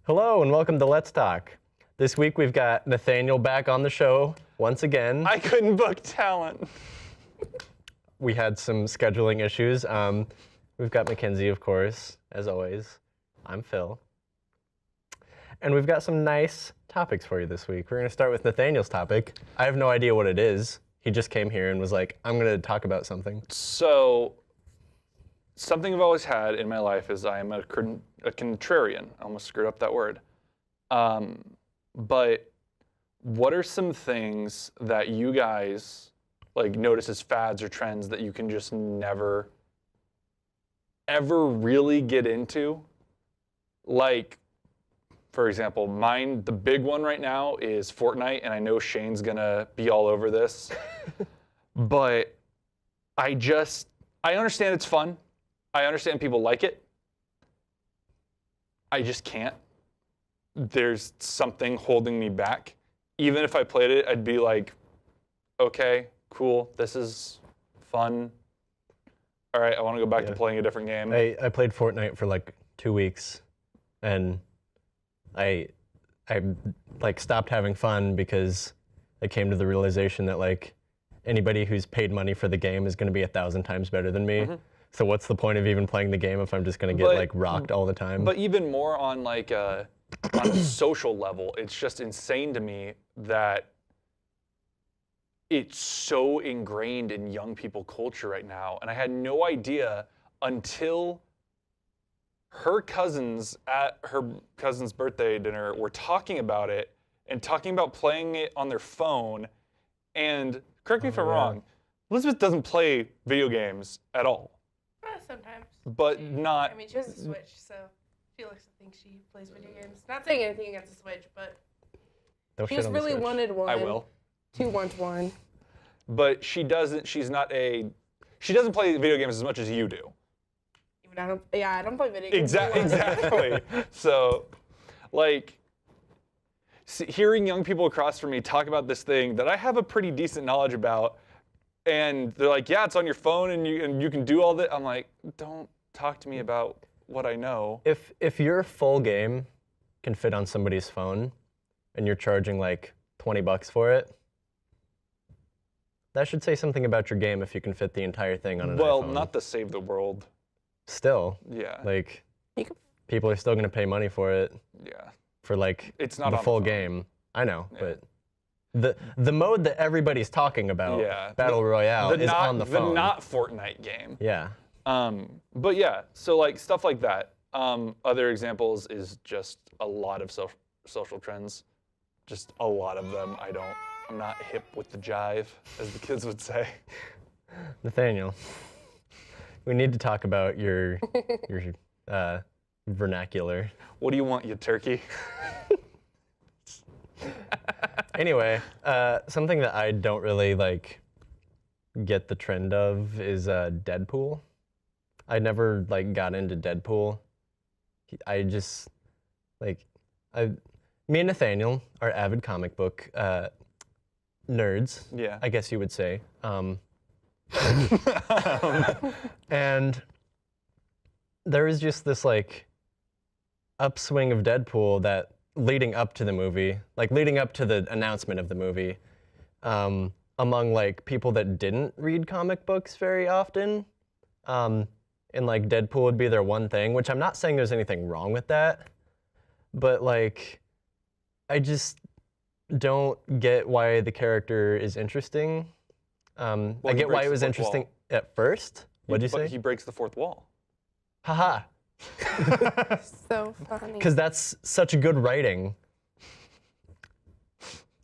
Hello and welcome to Let's Talk. This week we've got Nathaniel back on the show once again. I couldn't book talent. We had some scheduling issues. We've got Mackenzie, of course, as always. I'm Phil. And we've got some nice topics for you this week. We're going to start with Nathaniel's topic. I have no idea what it is. He just came here and was like, I'm going to talk about something. So, something I've always had in my life is I am a contrarian. I almost screwed up that word. But what are some things that you guys notice as fads or trends that you can just never, ever really get into? Like, for example, the big one right now is Fortnite, and I know Shane's gonna be all over this, but I understand it's fun. I understand people like it. I just can't. There's something holding me back. Even if I played it, I'd be like, okay, cool, this is fun. All right, I want to go back to playing a different game. I played Fortnite for like 2 weeks, and I stopped having fun because I came to the realization that anybody who's paid money for the game is going to be 1,000 times better than me. Mm-hmm. So what's the point of even playing the game if I'm just going to get rocked all the time? But even more on on a social level, it's just insane to me that it's so ingrained in young people culture right now. And I had no idea until her cousins at her cousin's birthday dinner were talking about it and talking about playing it on their phone. And correct me if I'm wrong, Elizabeth doesn't play video games at all. Sometimes. But not... I mean, she has a Switch, so she likes to think she plays video games. Not saying anything against the Switch, but she's really wanted one. I will. She wants one. But she doesn't play video games as much as you do. I don't play video games. Exactly. So, hearing young people across from me talk about this thing that I have a pretty decent knowledge about, and they're like, yeah, it's on your phone and you can do all that. I'm like, don't talk to me about what I know. If your full game can fit on somebody's phone and you're charging $20 for it, that should say something about your game if you can fit the entire thing on an iPhone. Well, not to save the world. Still. Yeah. People are still going to pay money for it. Yeah. For it's not the full game. I know, but the mode that everybody's talking about, Battle Royale, is on the phone. The not Fortnite game. Yeah. But yeah, so stuff like that. Other examples is just a lot of social trends. Just a lot of them. I'm not hip with the jive, as the kids would say. Nathaniel, we need to talk about your vernacular. What do you want, you turkey? Anyway, something that I don't really get the trend of is Deadpool. I never got into Deadpool. I just me and Nathaniel are avid comic book nerds. Yeah. I guess you would say. And there is just this upswing of Deadpool that leading up to the movie, leading up to the announcement of the movie, among people that didn't read comic books very often, and Deadpool would be their one thing, which I'm not saying there's anything wrong with that, but I just don't get why the character is interesting. I get why it was interesting at first. What'd you say? He breaks the fourth wall. Haha. So funny. Because that's such good writing.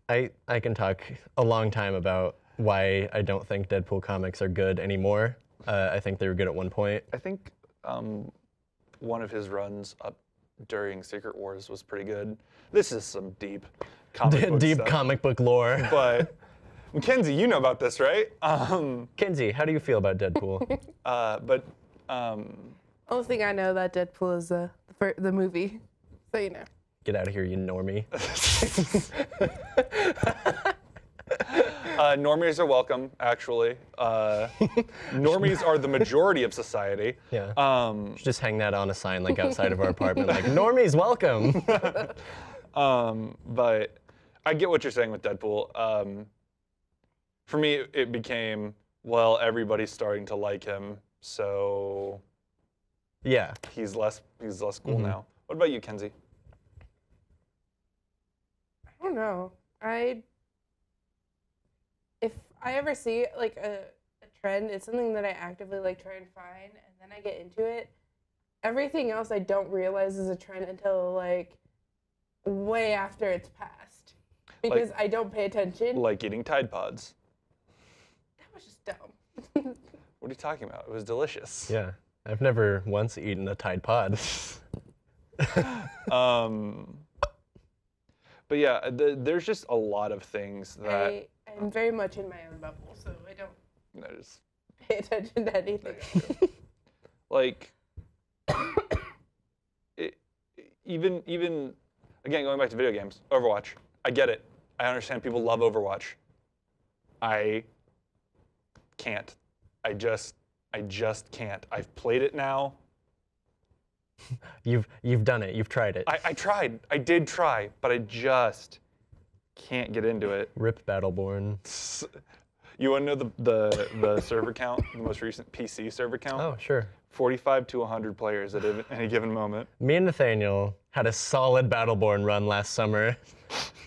I can talk a long time about why I don't think Deadpool comics are good anymore. I think they were good at one point. I think one of his runs up during Secret Wars was pretty good. This is some deep comic book lore. But Mackenzie, you know about this, right? Kenzie, how do you feel about Deadpool? Only thing I know about Deadpool is the movie, so you know. Get out of here, you normie. Normies are welcome, actually. Normies are the majority of society. Yeah. Should just hang that on a sign like outside of our apartment, like normies welcome. But I get what you're saying with Deadpool. For me, it became, well, everybody's starting to like him, so Yeah. he's less cool now. What about you, Kenzie? I don't know. If I ever see like a trend, it's something that I actively like try and find, and then I get into it. Everything else I don't realize is a trend until like way after it's passed, because I don't pay attention. Like eating Tide Pods. That was just dumb. What are you talking about? It was delicious. Yeah. I've never once eaten a Tide Pod. But yeah, there's just a lot of things that I'm very much in my own bubble, so I don't there's pay attention to anything. like even again, going back to video games, Overwatch. I get it. I understand people love Overwatch. I can't. I just can't. I've played it now. You've done it. You've tried it. I tried. I did try, but I just can't get into it. Rip Battleborn. You want to know the server count, the most recent PC server count? Oh, sure. 45 to 100 players at any given moment. Me and Nathaniel had a solid Battleborn run last summer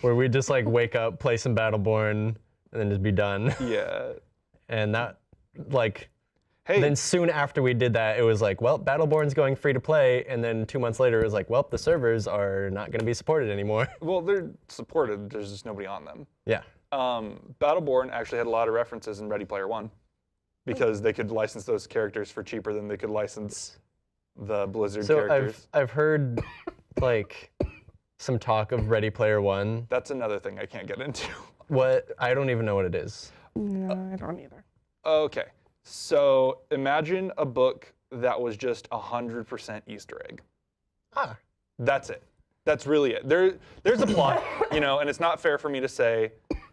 where we'd just like wake up, play some Battleborn, and then just be done. Yeah. And that, like, Hey. then soon after we did that, it was like, well, Battleborn's going free to play. And then 2 months later, it was like, well, the servers are not going to be supported anymore. Well, they're supported. There's just nobody on them. Yeah. Battleborn actually had a lot of references in Ready Player One because they could license those characters for cheaper than they could license the Blizzard characters. I've heard like some talk of Ready Player One. That's another thing I can't get into. What? I don't even know what it is. No, I don't either. Okay. So imagine a book that was just 100% Easter egg. Ah. That's it. That's really it. There's a plot, and it's not fair for me to say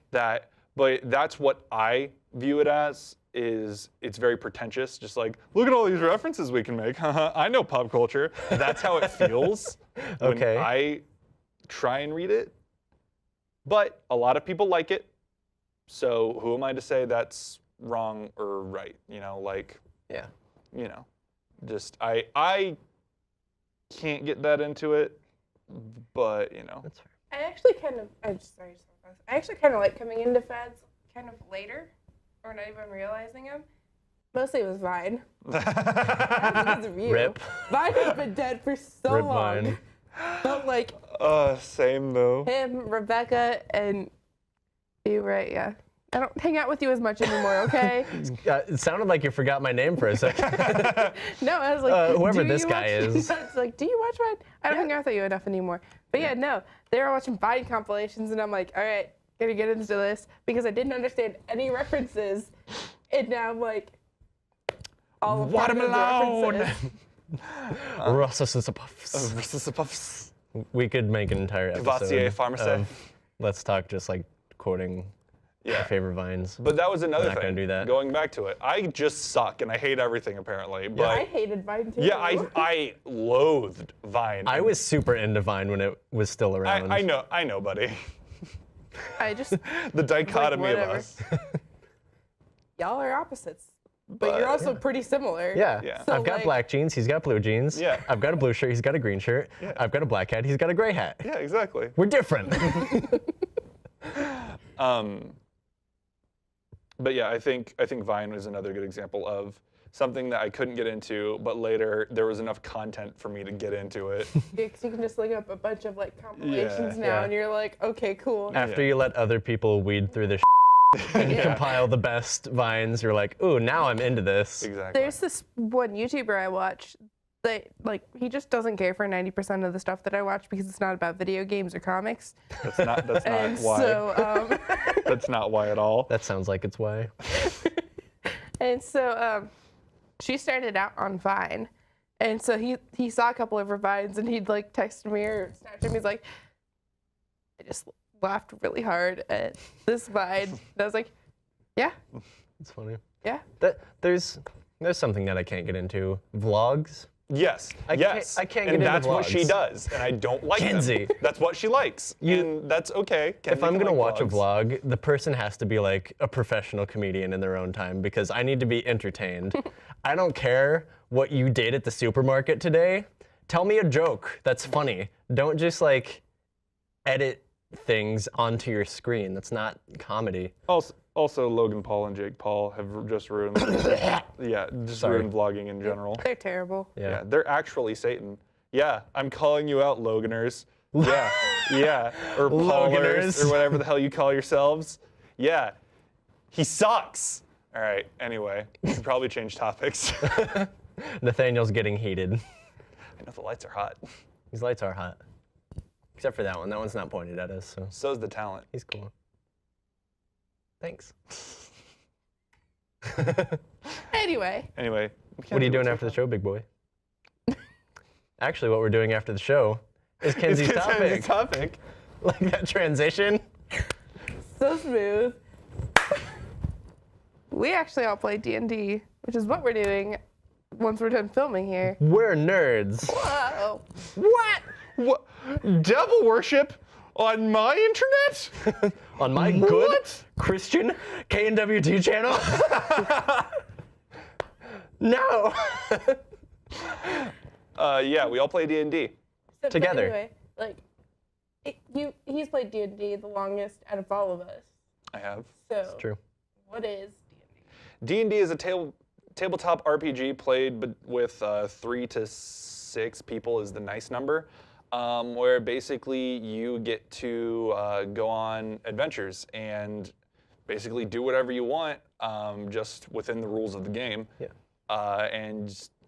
that, but that's what I view it as. Is it's very pretentious, just like, look at all these references we can make. I know pop culture. That's how it feels Okay. when I try and read it. But a lot of people like it. So who am I to say that's wrong or right? Yeah. Just I can't get that into it, but That's fair. I actually kind of, I'm sorry, I actually kind of like coming into fads kind of later, or not even realizing them. Mostly it was Vine. Because of you. Rip. Vine has been dead for so Rip long. Vine. But like same though. him, Rebecca, and you, right? Yeah. I don't hang out with you as much anymore, okay? It sounded like you forgot my name for a second. No, I was like, whoever do this you guy watch-" is. It's like, do you watch Vine? I don't hang out with you enough anymore. But yeah, no, they were watching Vine compilations, and I'm like, all right, gonna get into this because I didn't understand any references, and now I'm like, all of Watermelon. Puffs. We could make an entire Cavassier episode Pharmacy. of Let's Talk just like quoting our favorite Vines. But that was another We're not thing. gonna do that. Going back to it, I just suck and I hate everything apparently. But I hated Vine too. yeah, I loathed Vine. I was super into Vine when it was still around. I know, buddy. I just, The dichotomy of whatever. us. y'all are opposites. But you're also pretty similar. Yeah. Yeah. So, I've got like- black jeans, he's got blue jeans. Yeah. I've got a blue shirt, he's got a green shirt. Yeah. I've got a black hat, he's got a gray hat. Yeah, exactly. We're different. But yeah, I think Vine was another good example of something that I couldn't get into, but later there was enough content for me to get into it. Because you can just look up a bunch of like compilations now, Yeah. and you're like, okay, cool. After Yeah. you let other people weed through the and Yeah. compile the best Vines, you're like, ooh, now I'm into this. Exactly. There's this one YouTuber I watch that like he just doesn't care for 90% of the stuff that I watch because it's not about video games or comics. That's not And why. so That's not why at all. That sounds like it's why. she started out on Vine. And so he saw a couple of her Vines and he'd like text me or Snapchat me. He's like, I just laughed really hard at this Vine. And I was like, Yeah. It's funny. Yeah. There's something that I can't get into. Vlogs. Yes. Yes. I can't get and into that's what she vlogs. does, and I don't like Kenzie. them. That's what she likes, and that's okay. If I'm gonna watch a vlog, the person has to be like a professional comedian in their own time because I need to be entertained. I don't care what you did at the supermarket today. Tell me a joke that's funny. Don't just like edit things onto your screen. That's not comedy. Also, Logan Paul and Jake Paul have just ruined. Ruined vlogging in general. They're terrible. Yeah, they're actually Satan. Yeah, I'm calling you out, Loganers. Yeah, yeah, or Paulers, Loganers. or whatever the hell you call yourselves. Yeah, he sucks. All right. Anyway, we should probably change topics. Nathaniel's getting heated. I know the lights are hot. These lights are hot. Except for that one. That one's not pointed at us, so So's the talent. he's cool. Thanks. Anyway. Anyway, What are you doing after the show, big boy? Actually, what we're doing after the show is Kenzie's topic. topic. Like that transition. So smooth. We actually all play D&D, which is what we're doing once we're done filming here. We're nerds. Whoa. What? Devil worship on my internet? On my good Christian KNWT channel? No. Yeah, we all play D&D. So, Together. But anyway, like, he's played D&D the longest out of all of us. I have. So, True. what is D&D? D&D is a tabletop RPG played with 3 to 6 people is the nice number, where basically you get to go on adventures and basically do whatever you want, just within the rules of the game. Yeah.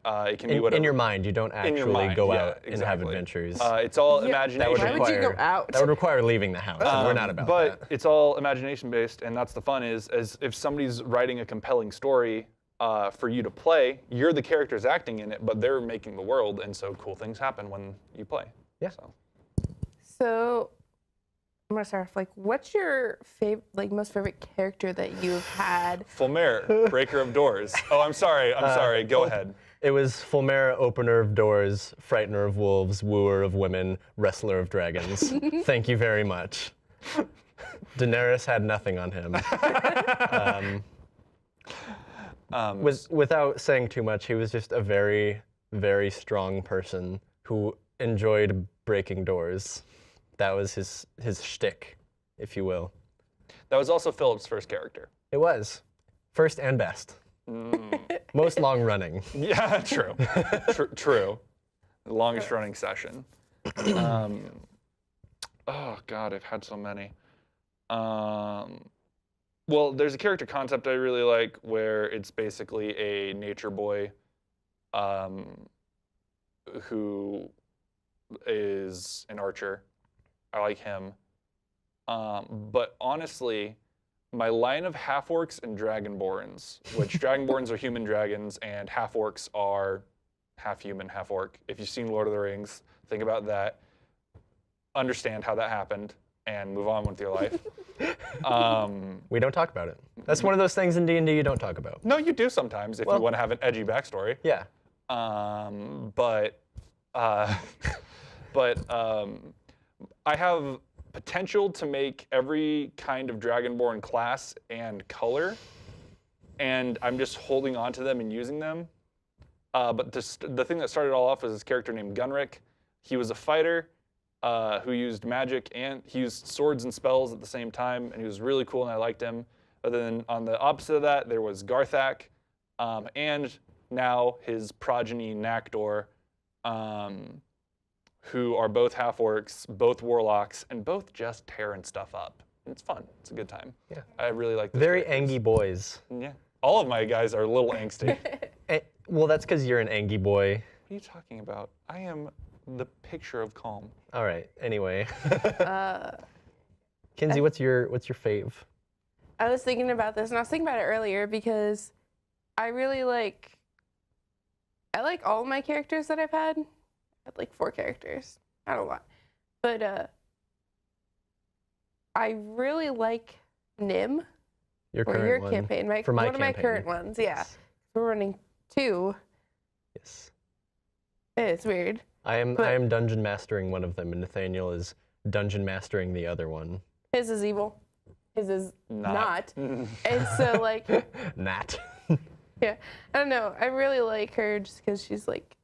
It can be whatever. In your mind, you don't actually go out and have exactly. adventures. It's all Yeah, imagination. Why would you go out? That would require leaving the house, and we're not about but that. it's all imagination based, and that's the fun is as if somebody's writing a compelling story for you to play, you're the characters acting in it, but they're making the world, and so cool things happen when you play. Yeah. So, I'm gonna start off. Like, what's your most favorite character that you've had? Fulmer, breaker of doors. Oh, I'm sorry. Go ahead. It was Fulmera, opener of doors, frightener of wolves, wooer of women, wrestler of dragons. Thank you very much. Daenerys had nothing on him. Without saying too much, he was just a very, very strong person who enjoyed breaking doors. That was his shtick, if you will. That was also Philip's first character. It was. First and best. Most long running. Yeah, true. True. The longest running session. Oh, God, I've had so many. Well, there's a character concept I really like where it's basically a nature boy who is an archer. I like him. But honestly, my line of half-orcs and dragonborns, which dragonborns are human dragons and half-orcs are half-human, half-orc. If you've seen Lord of the Rings, think about that, understand how that happened, and move on with your life. We don't talk about it. That's one of those things in D&D you don't talk about. No, you do sometimes if you want to have an edgy backstory. Yeah. I have potential to make every kind of Dragonborn class and color, and I'm just holding on to them and using them. But the thing that started it all off was this character named Gunrick. He was a fighter who used magic, and he used swords and spells at the same time, and he was really cool, and I liked him. But then on the opposite of that, there was Garthak, and now his progeny Nakdor, who are both half-orcs, both warlocks, and both just tearing stuff up. And it's fun. It's a good time. Yeah. I really like this. Very angy boys. Yeah. All of my guys are a little angsty. Well, that's because you're an angy boy. What are you talking about? I am the picture of calm. All right. Anyway. Kinsey, what's your fave? I was thinking about this, and I was thinking about it earlier because I really like all of my characters that I've had. I had like 4 characters, not a lot, but I really like Nim. Your Or current your one. campaign. For my one of my campaign. current ones, yeah. Yes. We're running 2. Yes. It's weird. I am But- dungeon mastering one of them, and Nathaniel is dungeon mastering the other one. His is evil. His is not. Mm. And so, like, Nat. yeah. I don't know. I really like her just because she's, like,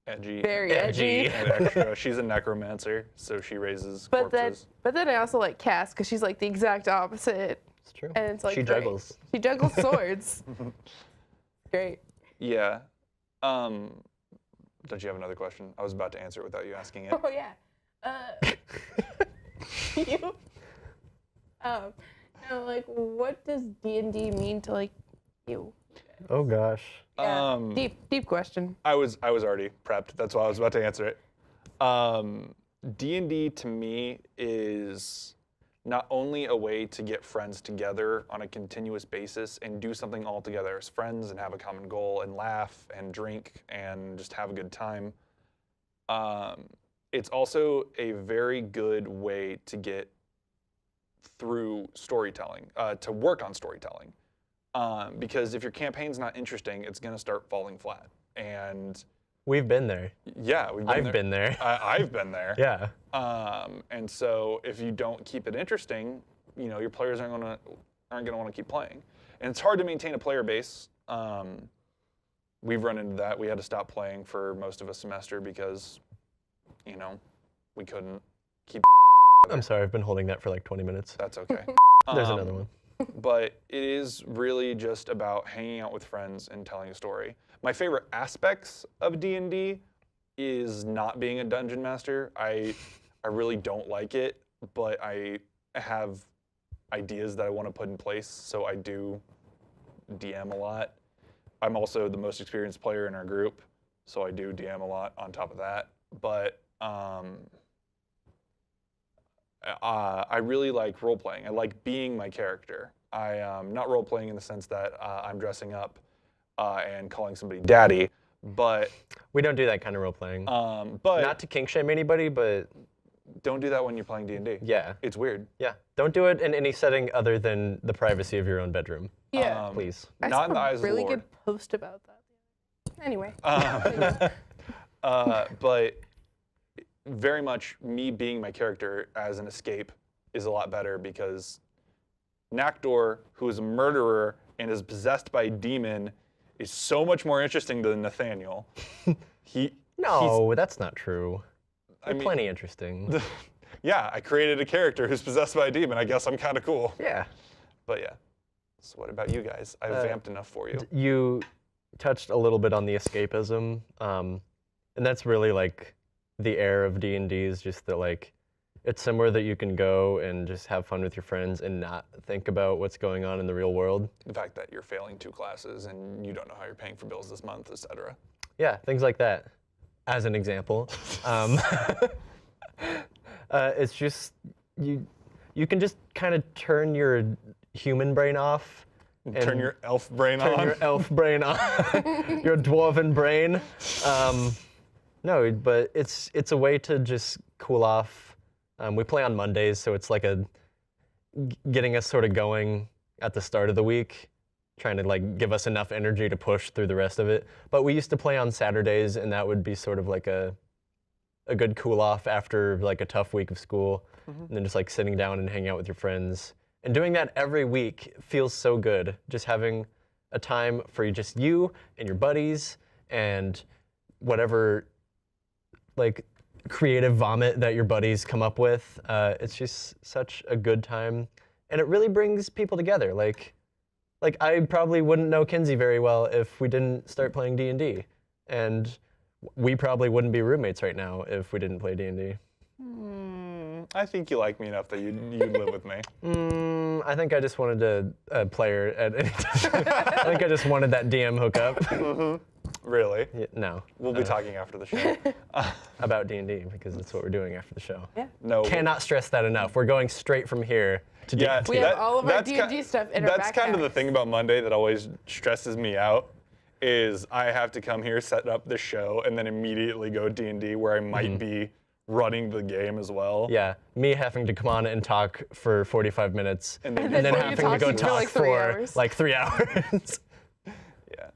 Edgy. very Edgy. edgy. And extra. She's a necromancer, so she raises But corpses. then I also like Cass because she's, like, the exact opposite. It's true. And it's, like, she great. juggles. She juggles swords. Great. Yeah. Don't you have another question? I was about to answer it without you asking it. Oh, yeah. You? No, like, what does D&D mean to, like, you? Oh gosh. Yeah, deep question. I was already prepped. That's why I was about to answer it. D&D to me is not only a way to get friends together on a continuous basis and do something all together as friends and have a common goal and laugh and drink and just have a good time. It's also a very good way to get through storytelling, to work on storytelling. Because if your campaign's not interesting, it's going to start falling flat. And We've been there. yeah, I've been there. I've been there. Yeah. And so if you don't keep it interesting, you know, your players aren't gonna want to keep playing. And it's hard to maintain a player base. We've run into that. We had to stop playing for most of a semester because, you know, we couldn't keep. I'm sorry, I've been holding that for like 20 minutes. That's okay. There's another one. But it is really just about hanging out with friends and telling a story. My favorite aspects of D&D is not being a dungeon master. I really don't like it, but I have ideas that I want to put in place, so I do DM a lot. I'm also the most experienced player in our group, so I do DM a lot on top of that. But I really like role-playing. I like being my character. I not role-playing in the sense that I'm dressing up and calling somebody daddy, but We don't do that kind of role playing. but Not to kink shame anybody, but don't do that when you're playing D&D. yeah. It's weird. Yeah. Don't do it in any setting other than the privacy of your own bedroom. Yeah. Please. I Not saw in the eyes a really of the Lord. good post about that. Anyway. But very much me being my character as an escape is a lot better because Nakdor, who is a murderer and is possessed by a demon, is so much more interesting than Nathaniel. No, that's not true. I They're mean- plenty interesting. Yeah, I created a character who's possessed by a demon. I guess I'm kind of cool. Yeah. But yeah. So what about you guys? I've vamped enough for you. You touched a little bit on the escapism, and that's really like the air of D&D is just that like it's somewhere that you can go and just have fun with your friends and not think about what's going on in the real world. The fact that you're failing 2 classes and you don't know how you're paying for bills this month, etc. Yeah, things like that, as an example. It's just you can just kind of turn your human brain off. Turn and your elf brain turn on. your elf brain on, your dwarven brain. No, but it's a way to just cool off. We play on Mondays, so it's like getting us sort of going at the start of the week, trying to like give us enough energy to push through the rest of it. But we used to play on Saturdays, and that would be sort of like a good cool off after like a tough week of school, and then just like sitting down and hanging out with your friends. And doing that every week feels so good. Just having a time for just you and your buddies and whatever like creative vomit that your buddies come up with. It's just such a good time. And it really brings people together. Like I probably wouldn't know Kinsey very well if we didn't start playing D&D. And we probably wouldn't be roommates right now if we didn't play D&D. I think you like me enough that you'd live with me. I think I just wanted a player at any time. I think I just wanted that DM hookup. Really? Yeah, no. We'll be talking after the show. About D&D because that's what we're doing after the show. Yeah. No. Cannot stress that enough. We're going straight from here to Yeah, D&D. We have all of our that's D&D stuff in our That's kind of the backpacks. thing about Monday that always stresses me out is I have to come here, set up the show, and then immediately go D&D where I might be running the game as well. Yeah, me having to come on and talk for 45 minutes, And then, then and then what you having to go talking for, talk like, 3 for hours. like 3 hours. yeah.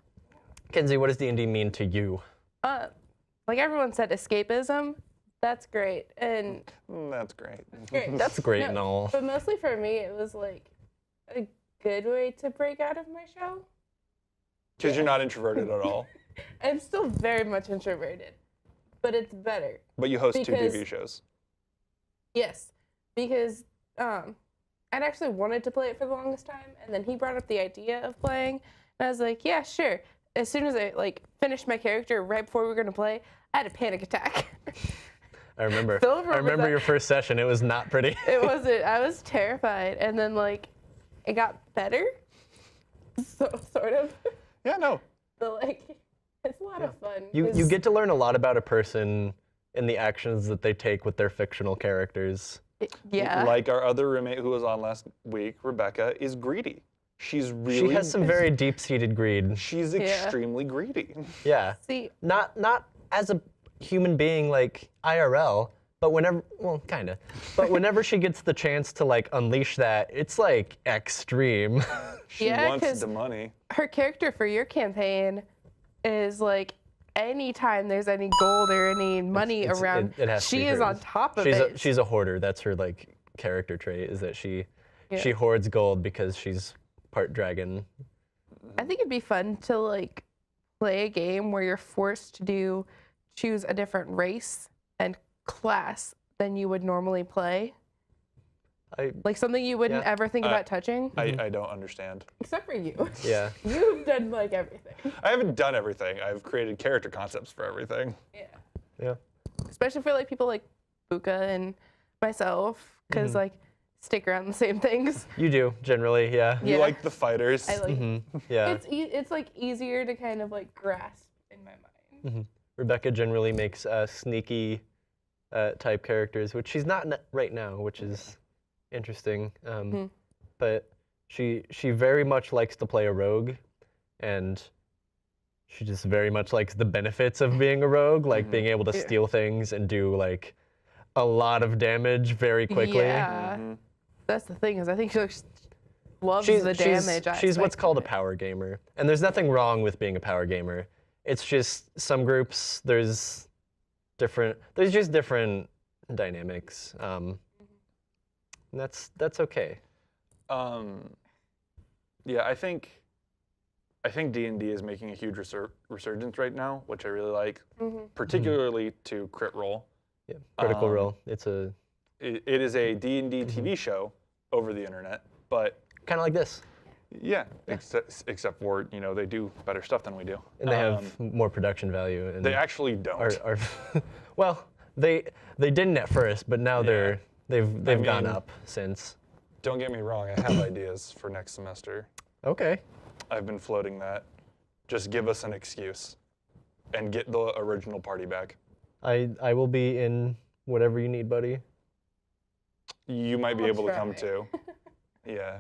Kenzie, what does D&D mean to you? Like everyone said, escapism. That's great, and That's great. great. That's great No, and all. But mostly for me, it was like a good way to break out of my shell. Because you're not introverted at all. I'm still very much introverted, but it's better. But you host 2 Because- TV shows. Yes, because I'd actually wanted to play it for the longest time, and then he brought up the idea of playing, and I was like, yeah, sure. As soon as I like finished my character, right before we were gonna play, I had a panic attack. I remember. Phil I remembers remember that. your first session. It was not pretty. It wasn't. I was terrified, and then like it got better, so sort of. Yeah, no. But like, it's a lot of fun. You 'cause- get to learn a lot about a person in the actions that they take with their fictional characters. Yeah. Like our other roommate who was on last week, Rebecca, is greedy. She's really. She has some very deep-seated greed. She's extremely greedy. Yeah. See, Not as a human being like IRL, but whenever, well, kind of. But whenever she gets the chance to like unleash that, it's like extreme. She Yeah, wants 'cause- the money. her character for your campaign is like anytime there's any gold or any money around, it has to be she is on hers. top of she's it. she's a hoarder. That's her like character trait, is that she Yeah. hoards gold because she's part dragon. I think it'd be fun to like play a game where you're forced to choose a different race and class than you would normally play. Like something you wouldn't Yeah. ever think about touching. I don't understand. Except for you. Yeah. You've done like everything. I haven't done everything. I've created character concepts for everything. Yeah. Yeah. Especially for like people like Buka and myself, because like stick around the same things. You do generally, yeah. Yeah. You like the fighters. I like. Yeah. It's like easier to kind of like grasp in my mind. Rebecca generally makes sneaky type characters, which she's not right now, which is interesting. But she very much likes to play a rogue, and she just very much likes the benefits of being a rogue, like being able to steal things and do like a lot of damage very quickly. Yeah. That's the thing, is I think she just loves the damage. She's what's aspect called a of it. power gamer, and there's nothing wrong with being a power gamer. It's just some groups there's just different dynamics. And that's okay. Yeah, I think D&D is making a huge resurgence right now, which I really like, particularly to Crit Role. Yeah, Critical Role. It's It is a D&D TV show over the internet, but kind of like this, yeah, except for, they do better stuff than we do. and they have more production value. And They actually don't. are well, they didn't at first, but now they've gone mean- up since. Don't get me wrong, I have ideas for next semester. Okay. I've been floating that. Just give us an excuse and get the original party back. I will be in whatever you need, buddy. You might be I'll able to come try. too. Yeah,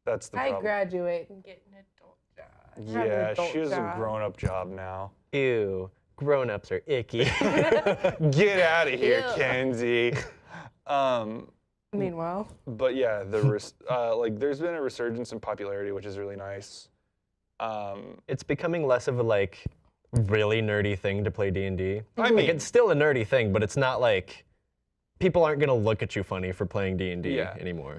that's the I problem. graduate and get an adult job. I have an Yeah, adult she has a job. grown-up job now. Ew, grown-ups are icky. Get out of here, Ew. Kenzie. Meanwhile, But yeah, there's been a resurgence in popularity, which is really nice. It's becoming less of a like really nerdy thing to play D&D. I mean, It's still a nerdy thing, but it's not like people aren't gonna look at you funny for playing D&D Yeah. anymore.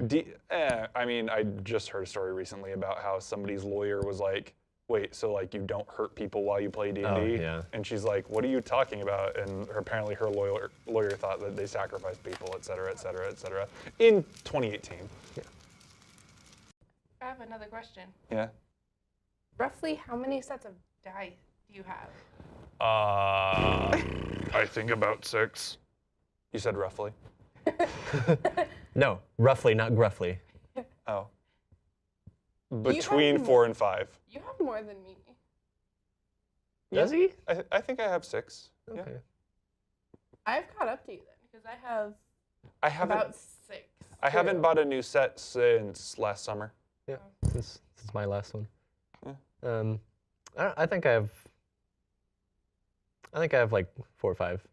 I just heard a story recently about how somebody's lawyer was like, wait, so like you don't hurt people while you play D&D? Oh, yeah. And she's like, what are you talking about? And apparently her lawyer thought that they sacrificed people, et cetera, et cetera, et cetera, in 2018. I have another question. Yeah. Roughly how many sets of dice do you have? I think about 6. You said roughly. No, roughly, not gruffly. Oh. Between 4 and 5. You have more than me. Does he? I think I have 6. Yeah. Okay. I've caught up to you then, because I have I haven't. about 6. I haven't too. bought a new set since last summer. Yeah, since my last one. Yeah. I think I have like 4 or 5.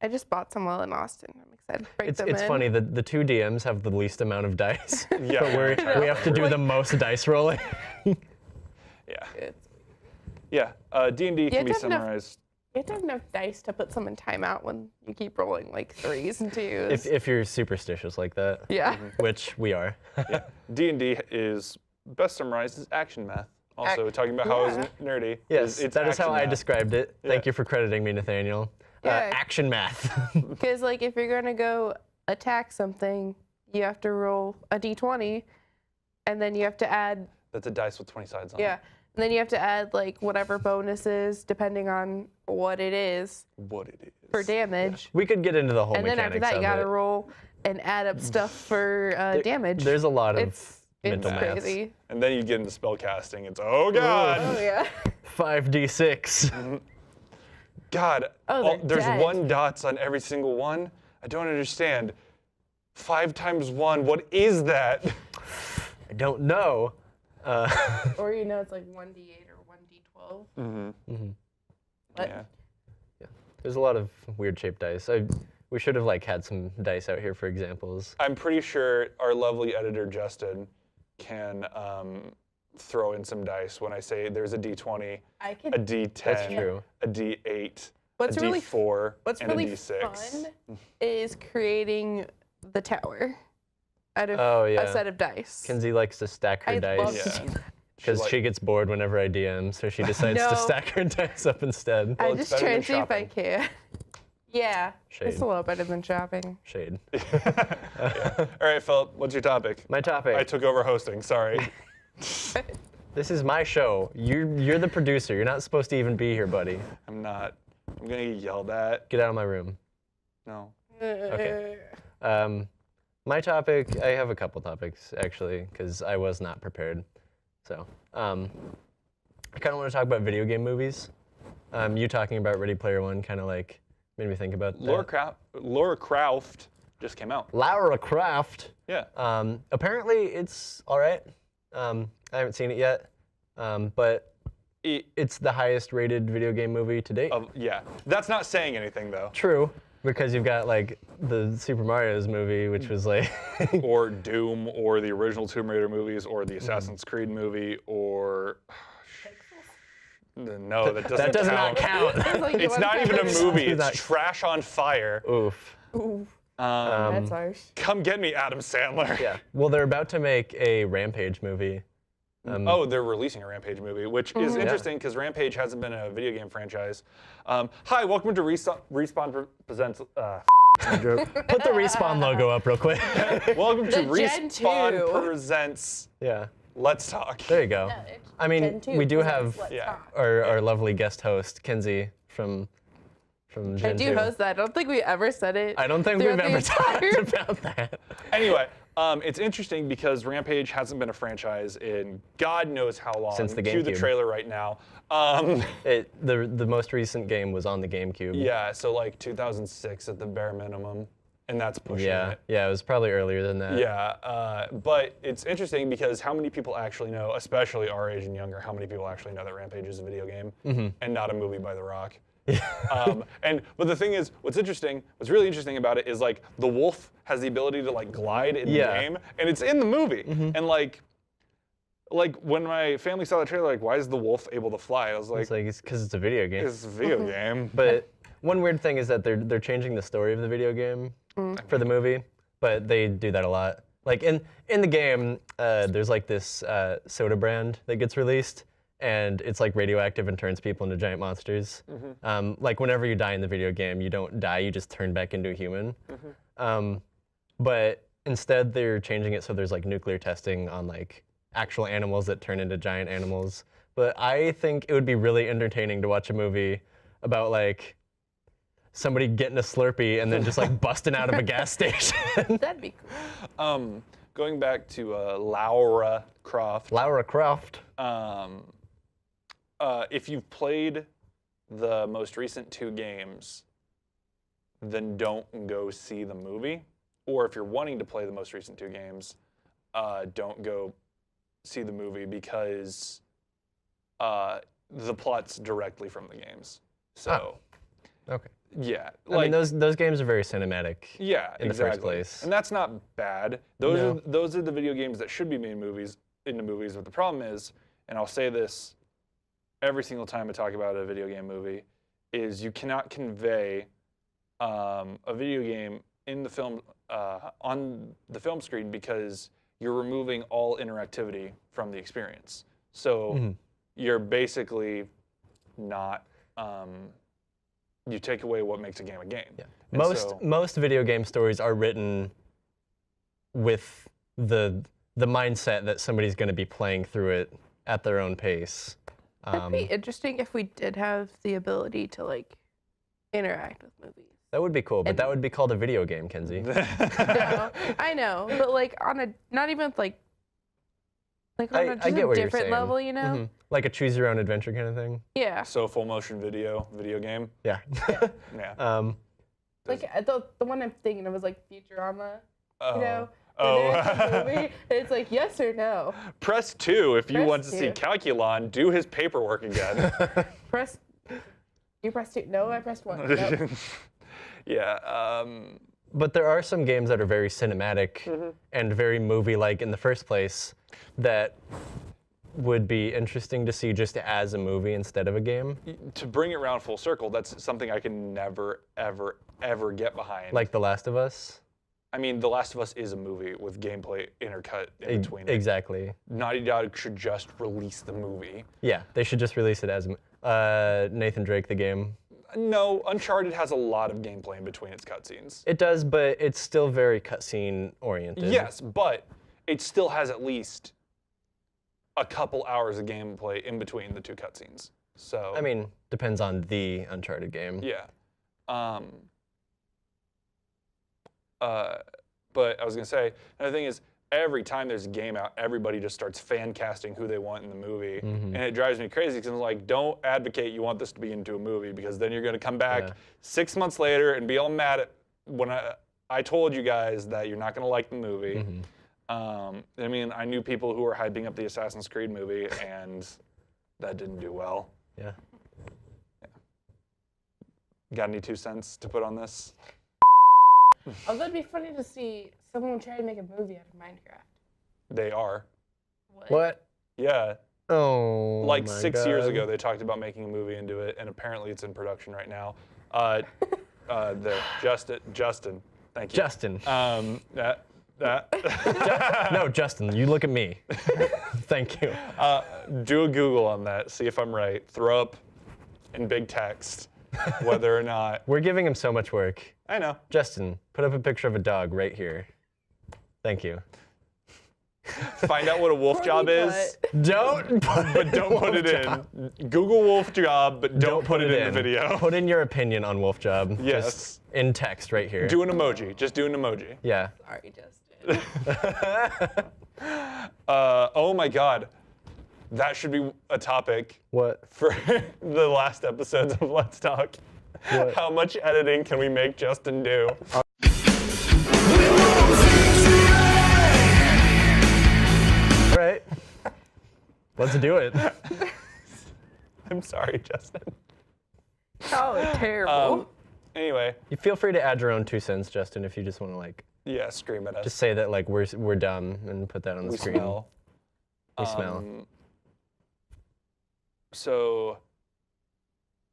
I just bought some while in Austin. I'm excited to break them It's in. funny that the two DMs have the least amount of dice, Yeah. but we have to do the most dice rolling. Yeah. It's- Yeah. D&D can be have to have enough- summarized. You have to have enough dice to put some in timeout when you keep rolling like 3s and 2s. if you're superstitious like that, yeah. which we are. Yeah. D&D is best summarized as action math. Also, talking about how it's nerdy. Yes, it's that is how action I math. described it. Thank Yeah. you for crediting me, Nathaniel. Yeah. Action math. Because like if you're gonna go attack something, you have to roll a d20, and then you have to add That's a dice with 20 sides on yeah, it. and then you have to add like whatever bonuses depending on what it is What it is. for damage, We could get into the whole and then mechanics after that you of gotta it. roll and add up stuff for damage. There's a lot of it's mental maths. crazy. And then you get into spell casting. It's, oh, God. Oh yeah. 5d6. God, Oh, they're there's dead. 1 dots on every single one. I don't understand. 5 times 1, what is that? I don't know. Or you know it's like 1d8 or 1d12. What? Yeah. There's a lot of weird shaped dice. We should have like had some dice out here for examples. I'm pretty sure our lovely editor, Justin, can throw in some dice when I say there's a D20, I a can. D10, That's true. a D8, What's a really D4, What's and really a D6. fun is creating the tower out of Oh, yeah. a set of dice. Kinsey likes to stack her I love dice to Yeah. do that. because like- she gets bored whenever I DM, so she decides to No. stack her dice up instead. I it's just better try than and see if I shopping. can. Yeah, Shade. it's a little better than shopping. Shade. Yeah. All right, Philip, what's your topic? My topic. I took over hosting, sorry. This is my show. You're the producer. You're not supposed to even be here, buddy. I'm not. I'm going to get yelled at. Get out of my room. No. Okay. My topic, I have a couple topics actually, because I was not prepared. So, I kind of want to talk about video game movies. You talking about Ready Player One kind of like made me think about that. Laura Croft just came out. Lara Croft. Yeah. Apparently it's all right. I haven't seen it yet, but it's the highest rated video game movie to date. Yeah. That's not saying anything, though. True, because you've got like the Super Mario's movie, which was like Or Doom, or the original Tomb Raider movies, or the Assassin's Creed movie, or... No, that doesn't that does not count. Like, you It's wanna not try even a to- movie. Not- It's Trash on Fire. Oof. Ooh, Um, that's harsh. Come get me, Adam Sandler. Yeah. Well, they're about to make a Rampage movie. Oh, they're releasing a Rampage movie, which is interesting because Rampage hasn't been a video game franchise. Hi, welcome to Respawn Presents. Put the Respawn logo up real quick. Welcome to The Gen Respawn 2. Presents. Yeah. Let's talk. There you go. it's I mean, Gen 2 we do presents have Let's Yeah. Talk. our lovely guest host, Kinsey, from I Gen do 2. host that. I don't think we ever said it. I don't think we've throughout the ever talked entire- about that. Anyway, it's interesting because Rampage hasn't been a franchise in God knows how long. Since the Cue the GameCube. trailer right now. The most recent game was on the GameCube. Yeah, so like 2006 at the bare minimum, and that's pushing Yeah. it. Yeah, it was probably earlier than that. Yeah, but it's interesting because how many people actually know, especially our age and younger, how many people actually know that Rampage is a video game and not a movie by The Rock? But the thing is, what's really interesting about it is like the wolf has the ability to like glide in the Yeah. game, and it's in the movie. And like when my family saw the trailer, like, why is the wolf able to fly? I was like, It's like it's because it's a video game. it's a video game. But one weird thing is that they're changing the story of the video game for the movie, but they do that a lot. Like in the game, there's like this soda brand that gets released, and it's like radioactive and turns people into giant monsters. Like whenever you die in the video game, you don't die, you just turn back into a human. But instead, they're changing it so there's like nuclear testing on like actual animals that turn into giant animals. But I think it would be really entertaining to watch a movie about like somebody getting a Slurpee and then just like busting out of a gas station. That'd be cool. Going back to Lara Croft. Lara Croft. If you've played the most recent 2 games, then don't go see the movie. Or if you're wanting to play the most recent 2 games, don't go see the movie because the plot's directly from the games. So, Okay. Yeah, I mean, those games are very cinematic. Yeah, in the exactly. first place. And that's not bad. Those are the video games that should be made into movies. But the problem is, and I'll say this every single time I talk about a video game movie, is you cannot convey a video game in the film on the film screen because you're removing all interactivity from the experience. So you're basically not. You take away what makes a game a game. Yeah. And Most video game stories are written with the mindset that somebody's going to be playing through it at their own pace. That'd be interesting if we did have the ability to like interact with movies. That would be cool, but that would be called a video game, Kenzie. No, I know, but like on a not even like on a just I get a what you're different saying. level, you know? Like a choose your own adventure kind of thing. Yeah. So full motion video game. Yeah. Yeah. Like the one I'm thinking of was like Futurama. Oh. You know? Oh. The movie, and it's like yes or no. Press 2 if you Press want to see 2. Calculon do his paperwork again. Press. You pressed 2. No, I pressed 1. Nope. Yeah. But there are some games that are very cinematic and very movie-like in the first place that would be interesting to see just as a movie instead of a game. To bring it around full circle, that's something I can never, ever, ever get behind. Like The Last of Us. I mean, The Last of Us is a movie with gameplay intercut in between it. Exactly. Naughty Dog should just release the movie. Yeah, they should just release it as Nathan Drake, the game. No, Uncharted has a lot of gameplay in between its cutscenes. It does, but it's still very cutscene oriented. Yes, but it still has at least a couple hours of gameplay in between the two cutscenes. So I mean, depends on the Uncharted game. yeah. But I was gonna say another thing is every time there's a game out, everybody just starts fan casting who they want in the movie, and it drives me crazy because I'm like, don't advocate you want this to be into a movie because then you're gonna come back 6 months later and be all mad at when I told you guys that you're not gonna like the movie. I mean, I knew people who were hyping up the Assassin's Creed movie, and that didn't do well. Yeah. Got any 2 cents to put on this? Although it'd be funny to see someone try to make a movie out of Minecraft. They are. What? Yeah. Oh. Like my 6 years God. ago, they talked about making a movie into it, and apparently it's in production right now. Justin, thank you. Justin. No, Justin, you look at me. Thank you. Do a Google on that, see if I'm right. Throw up in big text whether or not. We're giving him so much work. I know. Justin, put up a picture of a dog right here. Thank you. Find out what a wolf job is, Don't but don't put it in. Google wolf job, but don't put it in the video. Put in your opinion on Wolf Job. Yes. Just in text right here. Do an emoji. Just do an emoji. Yeah. Sorry, Justin. Oh my God. That should be a topic What? for the last episodes of Let's Talk. What? How much editing can we make Justin do? All right. Let's do it. I'm sorry, Justin. Oh, terrible. Anyway, You feel free to add your own 2 cents, Justin, if you just want to like yeah, scream at us. just say that like we're dumb and put that on the we screen. smell. We smell. So,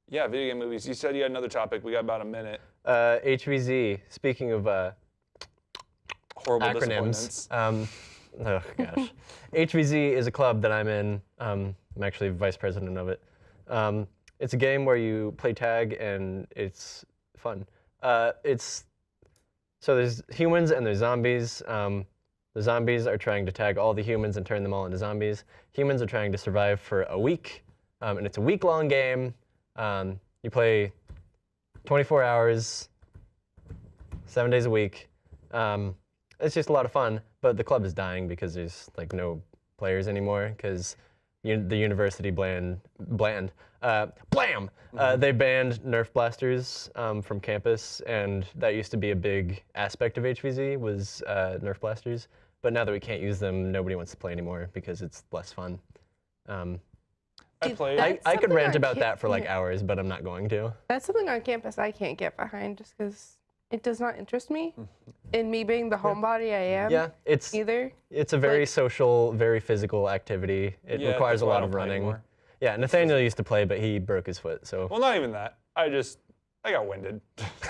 yeah, video game movies. You said you had another topic. We got about a minute. HVZ. Speaking of Horrible acronyms. disappointments. Oh gosh. HVZ is a club that I'm in. I'm actually vice president of it. It's a game where you play tag and it's fun. So there's humans and there's zombies. The zombies are trying to tag all the humans and turn them all into zombies. Humans are trying to survive for a week, and it's a week-long game. You play 24 hours, 7 days a week. It's just a lot of fun, but the club is dying because there's like no players anymore because the university blam! They banned Nerf blasters from campus, and that used to be a big aspect of HVZ was Nerf blasters. But now that we can't use them, nobody wants to play anymore because it's less fun. I I played. That's I could something rant on about ca- that for like yeah. hours, but I'm not going to. That's something on campus I can't get behind just because it does not interest me. In me being the homebody I am. Yeah, it's Either. a very like- social, very physical activity. It Yeah, requires that's a why I lot don't of play running. anymore. Yeah, Nathaniel used to play, but he broke his foot, so. Well, not even that. I got winded.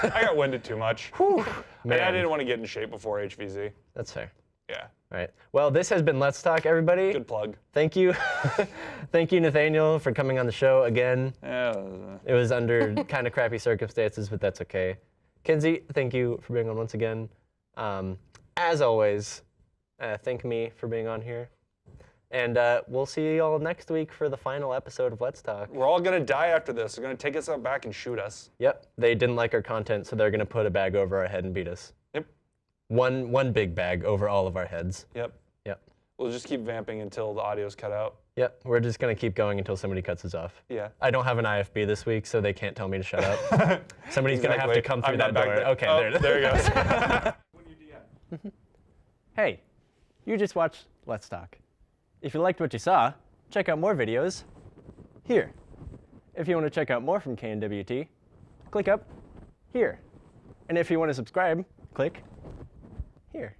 I got winded too much. And I Man. didn't want to get in shape before HVZ. That's fair. Yeah. All right. Well, this has been Let's Talk, everybody. Good plug. Thank you. Thank you, Nathaniel, for coming on the show again. Yeah. It was under kind of crappy circumstances, but that's okay. Kinsey, thank you for being on once again. As always, thank me for being on here. And we'll see you all next week for the final episode of Let's Talk. We're all gonna die after this. They're gonna take us out back and shoot us. Yep, they didn't like our content, so they're gonna put a bag over our head and beat us. Yep. One big bag over all of our heads. Yep. Yep. We'll just keep vamping until the audio's cut out. Yep, we're just gonna keep going until somebody cuts us off. Yeah. I don't have an IFB this week, so they can't tell me to shut up. Somebody's gonna have to come through I'm that not door. back there. Okay, Oh, there it is. there he goes. Hey, you just watched Let's Talk. If you liked what you saw, check out more videos here. If you want to check out more from KNWT, click up here. And if you want to subscribe, click here.